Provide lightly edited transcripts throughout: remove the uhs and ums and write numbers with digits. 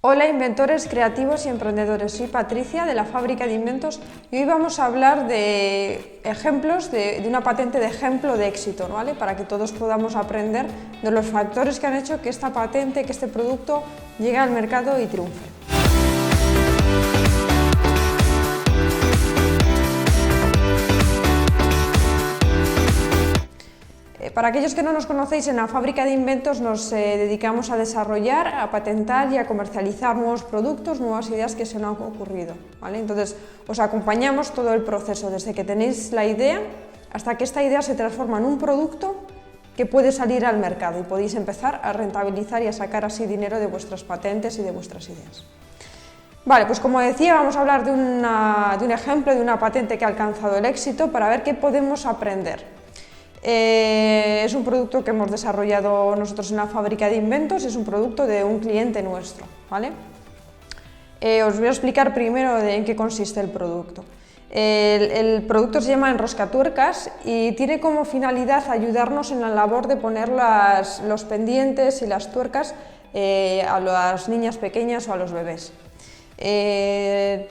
Hola inventores, creativos y emprendedores, soy Patricia de la Fábrica de Inventos y hoy vamos a hablar de ejemplos de una patente de ejemplo de éxito, ¿vale? Para que todos podamos aprender de los factores que han hecho que esta patente, que este producto llegue al mercado y triunfe. Para aquellos que no nos conocéis, en la Fábrica de Inventos nos dedicamos a desarrollar, a patentar y a comercializar nuevos productos, nuevas ideas que se nos han ocurrido, ¿vale? Entonces, os acompañamos todo el proceso, desde que tenéis la idea hasta que esta idea se transforma en un producto que puede salir al mercado y podéis empezar a rentabilizar y a sacar así dinero de vuestras patentes y de vuestras ideas. Vale, pues como decía, vamos a hablar de un ejemplo de una patente que ha alcanzado el éxito para ver qué podemos aprender. Es un producto que hemos desarrollado nosotros en la Fábrica de Inventos, es un producto de un cliente nuestro, ¿vale? Os voy a explicar primero en qué consiste el producto. El producto se llama enroscatuercas y tiene como finalidad ayudarnos en la labor de poner los pendientes y las tuercas a las niñas pequeñas o a los bebés.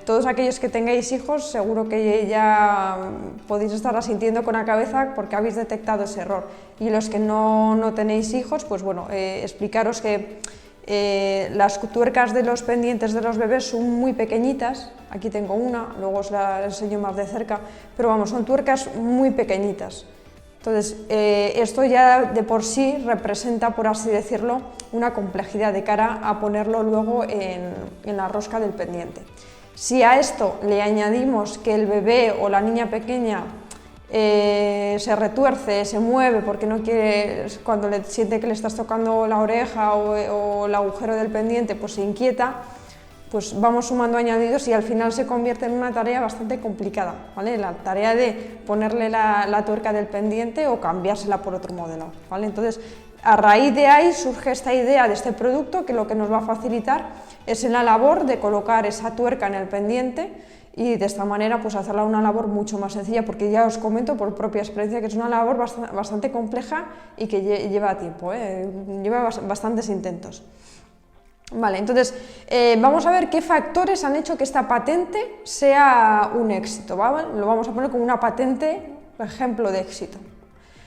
Todos aquellos que tengáis hijos seguro que ya podéis estar asintiendo con la cabeza porque habéis detectado ese error, y los que no tenéis hijos, pues bueno, explicaros que las tuercas de los pendientes de los bebés son muy pequeñitas. Aquí tengo una, luego os la enseño más de cerca, pero vamos, son tuercas muy pequeñitas. Entonces, esto ya de por sí representa, por así decirlo, una complejidad de cara a ponerlo luego en la rosca del pendiente. Si a esto le añadimos que el bebé o la niña pequeña se retuerce, se mueve porque no quiere, cuando siente que le estás tocando la oreja o el agujero del pendiente, pues se inquieta, pues vamos sumando añadidos y al final se convierte en una tarea bastante complicada, ¿vale? La tarea de ponerle la tuerca del pendiente o cambiársela por otro modelo, ¿vale? Entonces, a raíz de ahí surge esta idea de este producto que lo que nos va a facilitar es en la labor de colocar esa tuerca en el pendiente y de esta manera pues hacerla una labor mucho más sencilla, porque ya os comento por propia experiencia que es una labor bastante compleja y que lleva tiempo, lleva bastantes intentos. Vale, entonces vamos a ver qué factores han hecho que esta patente sea un éxito, ¿vale? Lo vamos a poner como una patente ejemplo de éxito.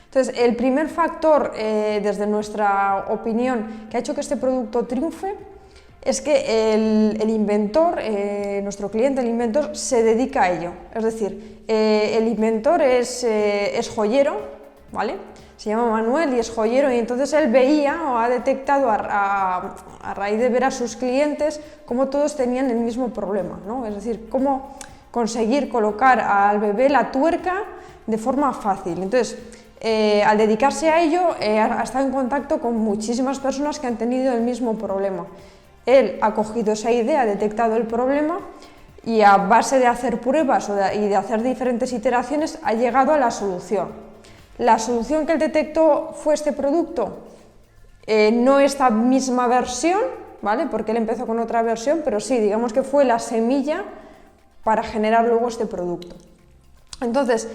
Entonces, el primer factor, desde nuestra opinión, que ha hecho que este producto triunfe es que el inventor, nuestro cliente, el inventor, se dedica a ello. Es decir, el inventor es joyero, ¿vale? Se llama Manuel y es joyero, y entonces él veía o ha detectado a raíz de ver a sus clientes cómo todos tenían el mismo problema, ¿no? Es decir, cómo conseguir colocar al bebé la tuerca de forma fácil. Entonces, al dedicarse a ello, ha estado en contacto con muchísimas personas que han tenido el mismo problema. Él ha cogido esa idea, ha detectado el problema y a base de hacer pruebas y de hacer diferentes iteraciones ha llegado a la solución. La solución que él detectó fue este producto, no esta misma versión, ¿vale? Porque él empezó con otra versión, pero sí, digamos que fue la semilla para generar luego este producto. Entonces,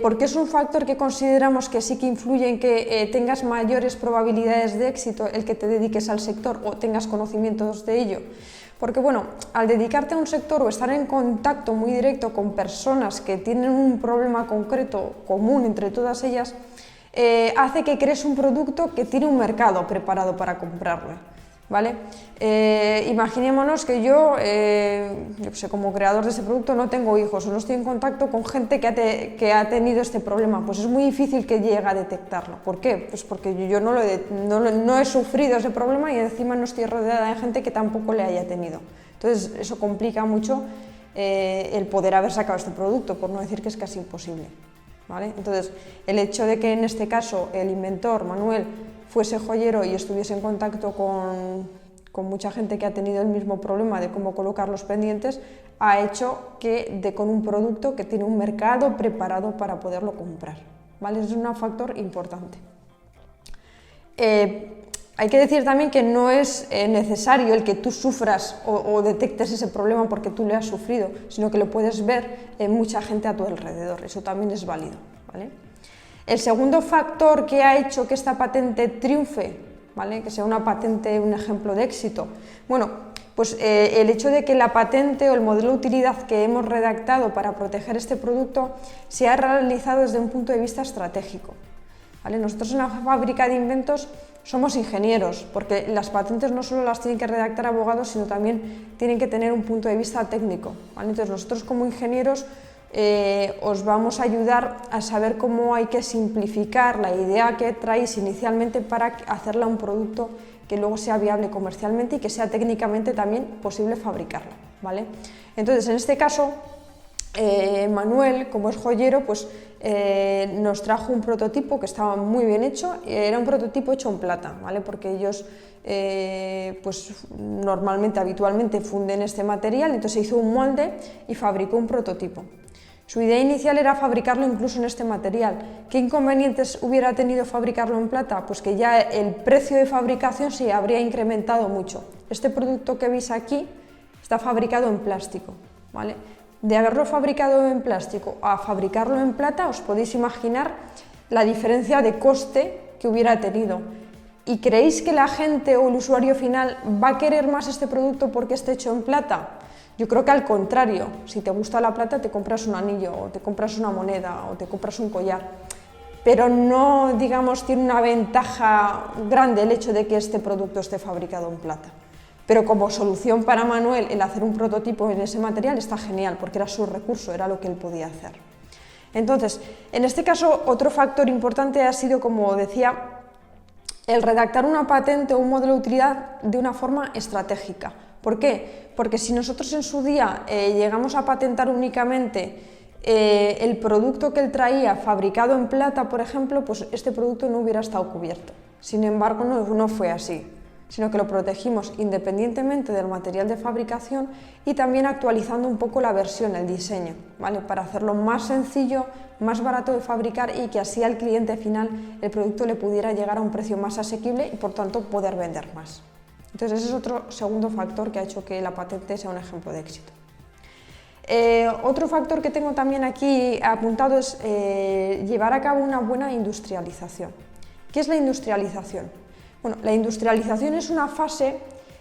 ¿por qué es un factor que consideramos que sí que influye en que tengas mayores probabilidades de éxito el que te dediques al sector o tengas conocimientos de ello? Porque bueno, al dedicarte a un sector o estar en contacto muy directo con personas que tienen un problema concreto, común entre todas ellas, hace que crees un producto que tiene un mercado preparado para comprarlo, ¿vale? Imaginémonos que yo sé, como creador de ese producto no tengo hijos, solo estoy en contacto con gente que ha tenido este problema, pues es muy difícil que llegue a detectarlo. ¿Por qué? Pues porque yo no he sufrido ese problema y encima no estoy rodeada de gente que tampoco le haya tenido. Entonces eso complica mucho el poder haber sacado este producto, por no decir que es casi imposible, ¿vale? Entonces, el hecho de que en este caso el inventor, Manuel, fuese joyero y estuviese en contacto con mucha gente que ha tenido el mismo problema de cómo colocar los pendientes, ha hecho que con un producto que tiene un mercado preparado para poderlo comprar, ¿vale? Es un factor importante. Hay que decir también que no es necesario el que tú sufras o detectes ese problema porque tú le has sufrido, sino que lo puedes ver en mucha gente a tu alrededor, eso también es válido, ¿vale? El segundo factor que ha hecho que esta patente triunfe, ¿vale? Que sea una patente, un ejemplo de éxito, bueno, pues el hecho de que la patente o el modelo de utilidad que hemos redactado para proteger este producto se ha realizado desde un punto de vista estratégico. ¿Vale? Nosotros en la fábrica de inventos somos ingenieros, porque las patentes no solo las tienen que redactar abogados, sino también tienen que tener un punto de vista técnico. ¿Vale? Entonces nosotros como ingenieros os vamos a ayudar a saber cómo hay que simplificar la idea que traéis inicialmente para hacerla un producto que luego sea viable comercialmente y que sea técnicamente también posible fabricarlo, ¿vale? Entonces, en este caso, Manuel, como es joyero, pues nos trajo un prototipo que estaba muy bien hecho, era un prototipo hecho en plata, ¿vale? Porque ellos pues normalmente, habitualmente funden este material, entonces se hizo un molde y fabricó un prototipo. Su idea inicial era fabricarlo incluso en este material. ¿Qué inconvenientes hubiera tenido fabricarlo en plata? Pues que ya el precio de fabricación se habría incrementado mucho. Este producto que veis aquí está fabricado en plástico, ¿vale? De haberlo fabricado en plástico a fabricarlo en plata, os podéis imaginar la diferencia de coste que hubiera tenido. ¿Y creéis que la gente o el usuario final va a querer más este producto porque esté hecho en plata? Yo creo que al contrario, si te gusta la plata te compras un anillo, o te compras una moneda, o te compras un collar, pero no, digamos, tiene una ventaja grande el hecho de que este producto esté fabricado en plata. Pero como solución para Manuel, el hacer un prototipo en ese material está genial, porque era su recurso, era lo que él podía hacer. Entonces, en este caso, otro factor importante ha sido, como decía, el redactar una patente o un modelo de utilidad de una forma estratégica. ¿Por qué? Porque si nosotros en su día llegamos a patentar únicamente el producto que él traía fabricado en plata, por ejemplo, pues este producto no hubiera estado cubierto. Sin embargo, no fue así, sino que lo protegimos independientemente del material de fabricación y también actualizando un poco la versión, el diseño, ¿vale? Para hacerlo más sencillo, más barato de fabricar y que así al cliente final el producto le pudiera llegar a un precio más asequible y por tanto poder vender más. Entonces ese es otro segundo factor que ha hecho que la patente sea un ejemplo de éxito. Otro factor que tengo también aquí apuntado es llevar a cabo una buena industrialización. ¿Qué es la industrialización? Bueno, la industrialización es una fase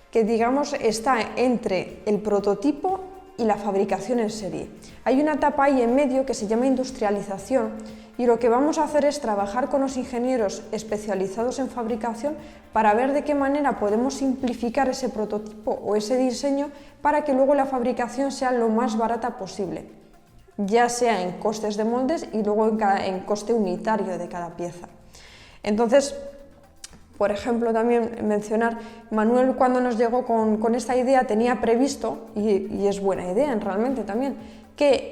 que, digamos, está entre el prototipo y la fabricación en serie. Hay una etapa ahí en medio que se llama industrialización y lo que vamos a hacer es trabajar con los ingenieros especializados en fabricación para ver de qué manera podemos simplificar ese prototipo o ese diseño para que luego la fabricación sea lo más barata posible, ya sea en costes de moldes y luego en coste unitario de cada pieza. Entonces, por ejemplo, también mencionar, Manuel cuando nos llegó con esta idea tenía previsto, y es buena idea realmente también, que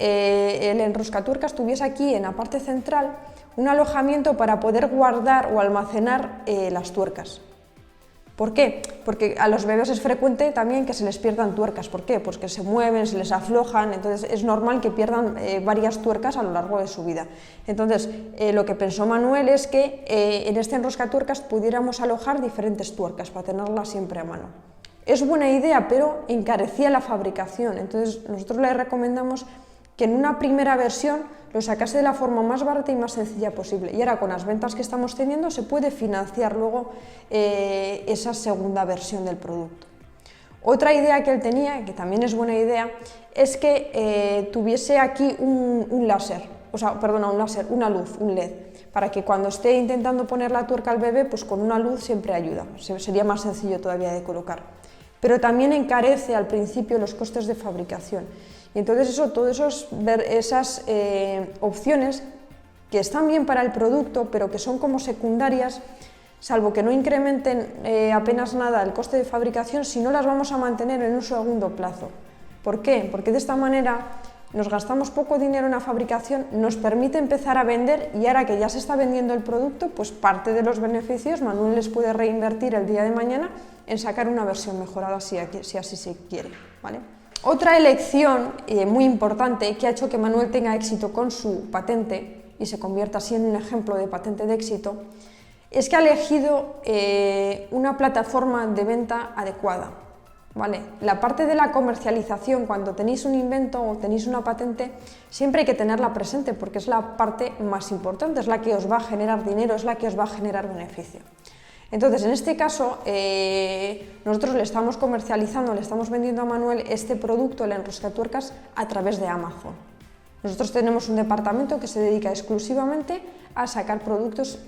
el enroscatuercas tuviese aquí en la parte central un alojamiento para poder guardar o almacenar las tuercas. ¿Por qué? Porque a los bebés es frecuente también que se les pierdan tuercas. ¿Por qué? Pues que se mueven, se les aflojan, entonces es normal que pierdan varias tuercas a lo largo de su vida. Entonces, lo que pensó Manuel es que en este enroscatuercas pudiéramos alojar diferentes tuercas para tenerlas siempre a mano. Es buena idea, pero encarecía la fabricación, entonces nosotros le recomendamos que en una primera versión lo sacase de la forma más barata y más sencilla posible. Y ahora con las ventas que estamos teniendo se puede financiar luego esa segunda versión del producto. Otra idea que él tenía, que también es buena idea, es que tuviese aquí una luz, un LED, para que cuando esté intentando poner la tuerca al bebé, pues con una luz siempre ayuda, sería más sencillo todavía de colocar. Pero también encarece al principio los costes de fabricación. Y entonces todas esas opciones que están bien para el producto, pero que son como secundarias, salvo que no incrementen apenas nada el coste de fabricación, si no las vamos a mantener en un segundo plazo. ¿Por qué? Porque de esta manera nos gastamos poco dinero en la fabricación, nos permite empezar a vender y ahora que ya se está vendiendo el producto, pues parte de los beneficios Manuel les puede reinvertir el día de mañana en sacar una versión mejorada si así se quiere, ¿vale? Otra elección muy importante que ha hecho que Manuel tenga éxito con su patente y se convierta así en un ejemplo de patente de éxito es que ha elegido una plataforma de venta adecuada, ¿vale? La parte de la comercialización, cuando tenéis un invento o tenéis una patente, siempre hay que tenerla presente porque es la parte más importante, es la que os va a generar dinero, es la que os va a generar beneficio. Entonces, en este caso, nosotros le estamos comercializando, le estamos vendiendo a Manuel este producto, el enroscatuercas, a través de Amazon. Nosotros tenemos un departamento que se dedica exclusivamente a sacar productos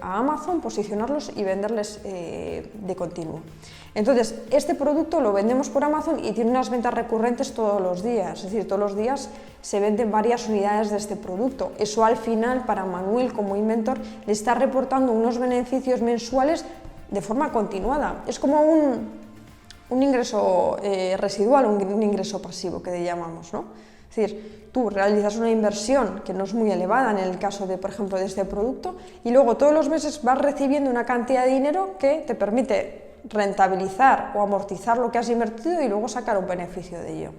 a Amazon, posicionarlos y venderles de continuo. Entonces, este producto lo vendemos por Amazon y tiene unas ventas recurrentes todos los días, es decir, todos los días se venden varias unidades de este producto. Eso al final, para Manuel como inventor, le está reportando unos beneficios mensuales de forma continuada. Es como un ingreso residual, un ingreso pasivo que le llamamos, ¿no? Es decir, tú realizas una inversión que no es muy elevada en el caso de, por ejemplo, de este producto, y luego todos los meses vas recibiendo una cantidad de dinero que te permite rentabilizar o amortizar lo que has invertido y luego sacar un beneficio de ello.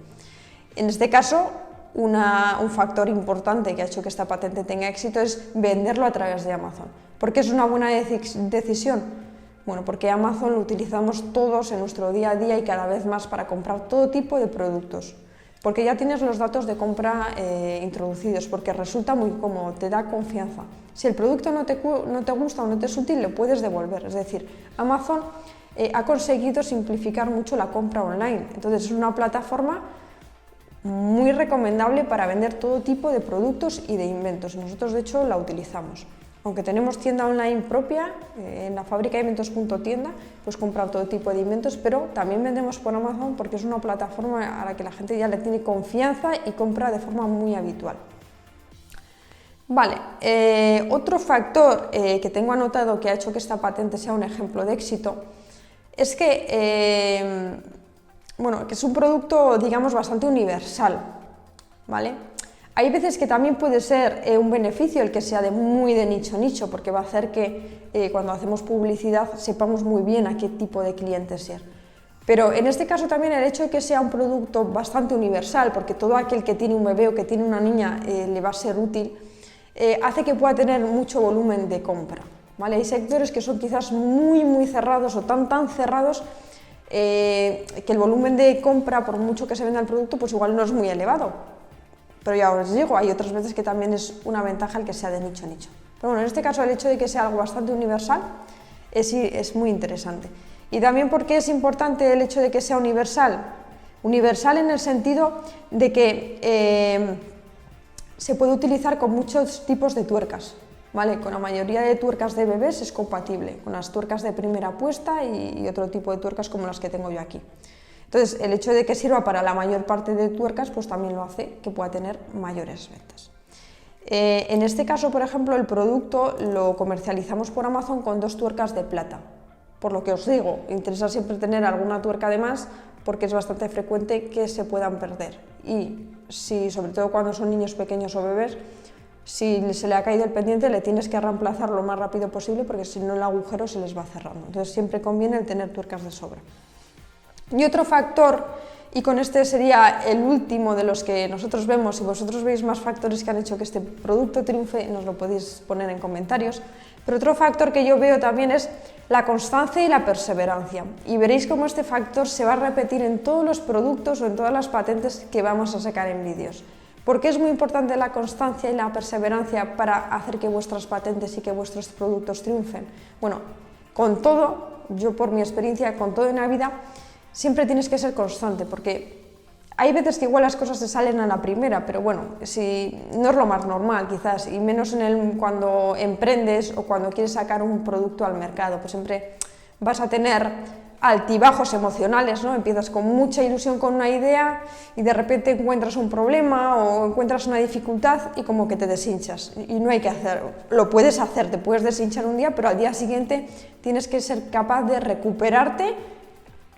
En este caso, un factor importante que ha hecho que esta patente tenga éxito es venderlo a través de Amazon. ¿Por qué es una buena decisión? Bueno, porque Amazon lo utilizamos todos en nuestro día a día y cada vez más para comprar todo tipo de productos. Porque ya tienes los datos de compra introducidos, porque resulta muy cómodo, te da confianza. Si el producto no te gusta o no te es útil, lo puedes devolver. Es decir, Amazon ha conseguido simplificar mucho la compra online. Entonces es una plataforma muy recomendable para vender todo tipo de productos y de inventos. Nosotros, de hecho, la utilizamos. Aunque tenemos tienda online propia, en la fábrica de inventos.tienda, pues comprar todo tipo de inventos, pero también vendemos por Amazon porque es una plataforma a la que la gente ya le tiene confianza y compra de forma muy habitual. Vale, otro factor que tengo anotado que ha hecho que esta patente sea un ejemplo de éxito es que, que es un producto, digamos, bastante universal, ¿vale? Hay veces que también puede ser un beneficio el que sea muy de nicho a nicho, porque va a hacer que cuando hacemos publicidad sepamos muy bien a qué tipo de cliente ser. Pero en este caso también el hecho de que sea un producto bastante universal, porque todo aquel que tiene un bebé o que tiene una niña le va a ser útil, hace que pueda tener mucho volumen de compra, ¿vale? Hay sectores que son quizás muy cerrados o tan cerrados que el volumen de compra, por mucho que se venda el producto, pues igual no es muy elevado. Pero ya os digo, hay otras veces que también es una ventaja el que sea de nicho a nicho. Pero bueno, en este caso el hecho de que sea algo bastante universal es muy interesante. Y también porque es importante el hecho de que sea universal. Universal en el sentido de que se puede utilizar con muchos tipos de tuercas, ¿vale? Con la mayoría de tuercas de bebés es compatible, con las tuercas de primera puesta y otro tipo de tuercas como las que tengo yo aquí. Entonces, el hecho de que sirva para la mayor parte de tuercas, pues también lo hace que pueda tener mayores ventas. En este caso, por ejemplo, el producto lo comercializamos por Amazon con 2 tuercas de plata. Por lo que os digo, interesa siempre tener alguna tuerca de más porque es bastante frecuente que se puedan perder. Y si, sobre todo cuando son niños pequeños o bebés, si se le ha caído el pendiente le tienes que reemplazar lo más rápido posible porque si no el agujero se les va cerrando. Entonces siempre conviene el tener tuercas de sobra. Y otro factor, y con este sería el último de los que nosotros vemos, si vosotros veis más factores que han hecho que este producto triunfe, nos lo podéis poner en comentarios, pero otro factor que yo veo también es la constancia y la perseverancia, y veréis cómo este factor se va a repetir en todos los productos o en todas las patentes que vamos a sacar en vídeos. ¿Por qué es muy importante la constancia y la perseverancia para hacer que vuestras patentes y que vuestros productos triunfen? Bueno, con todo, yo por mi experiencia, con todo en la vida, siempre tienes que ser constante, porque hay veces que igual las cosas te salen a la primera, pero bueno, si no es lo más normal quizás, y menos cuando emprendes o cuando quieres sacar un producto al mercado, pues siempre vas a tener altibajos emocionales, ¿no? Empiezas con mucha ilusión con una idea y de repente encuentras un problema o encuentras una dificultad y como que te deshinchas, y no hay que hacerlo. Lo puedes hacer, te puedes deshinchar un día, pero al día siguiente tienes que ser capaz de recuperarte,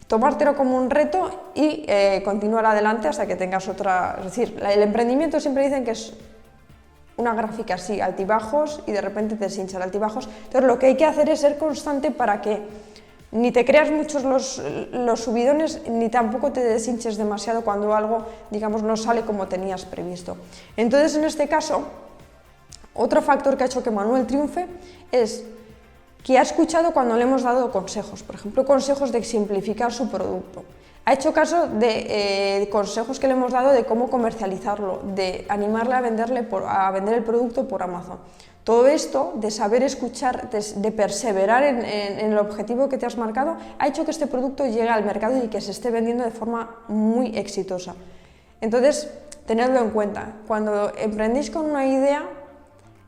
tomártelo como un reto y continuar adelante hasta que tengas otra. Es decir, el emprendimiento siempre dicen que es una gráfica así, altibajos y de repente te deshinchas, altibajos. Entonces lo que hay que hacer es ser constante para que ni te creas muchos los subidones ni tampoco te deshinches demasiado cuando algo, digamos, no sale como tenías previsto. Entonces, en este caso, otro factor que ha hecho que Manuel triunfe es que ha escuchado cuando le hemos dado consejos, por ejemplo, consejos de simplificar su producto. Ha hecho caso de consejos que le hemos dado de cómo comercializarlo, de animarle a vender el producto por Amazon. Todo esto de saber escuchar, de perseverar en el objetivo que te has marcado, ha hecho que este producto llegue al mercado y que se esté vendiendo de forma muy exitosa. Entonces, tenedlo en cuenta. Cuando emprendéis con una idea,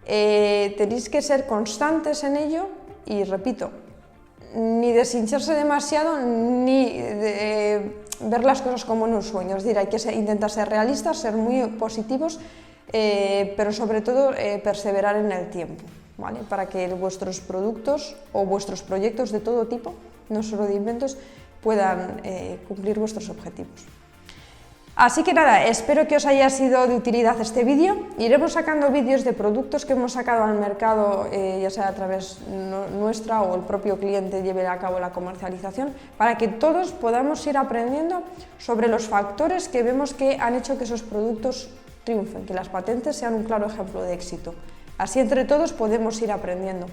tenéis que ser constantes en ello y, repito, ni deshincharse demasiado ni ver las cosas como en un sueño. Es decir, hay que intentar ser realistas, ser muy positivos, pero sobre todo perseverar en el tiempo, ¿vale? Para que vuestros productos o vuestros proyectos de todo tipo, no solo de inventos, puedan cumplir vuestros objetivos. Así que nada, espero que os haya sido de utilidad este vídeo. Iremos sacando vídeos de productos que hemos sacado al mercado, ya sea a través nuestra o el propio cliente lleve a cabo la comercialización, para que todos podamos ir aprendiendo sobre los factores que vemos que han hecho que esos productos triunfen, que las patentes sean un claro ejemplo de éxito. Así entre todos podemos ir aprendiendo.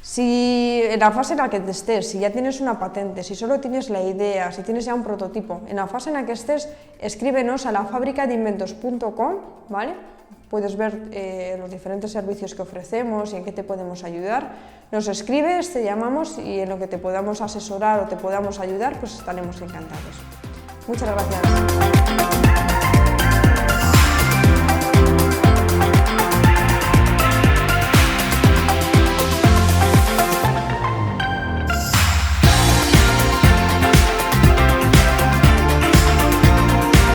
Si en la fase en la que estés, si ya tienes una patente, si solo tienes la idea, si tienes ya un prototipo, en la fase en la que estés, escríbenos a lafabricadeinventos.com, ¿vale? Puedes ver los diferentes servicios que ofrecemos y en qué te podemos ayudar. Nos escribes, te llamamos y en lo que te podamos asesorar o te podamos ayudar, pues estaremos encantados. Muchas gracias.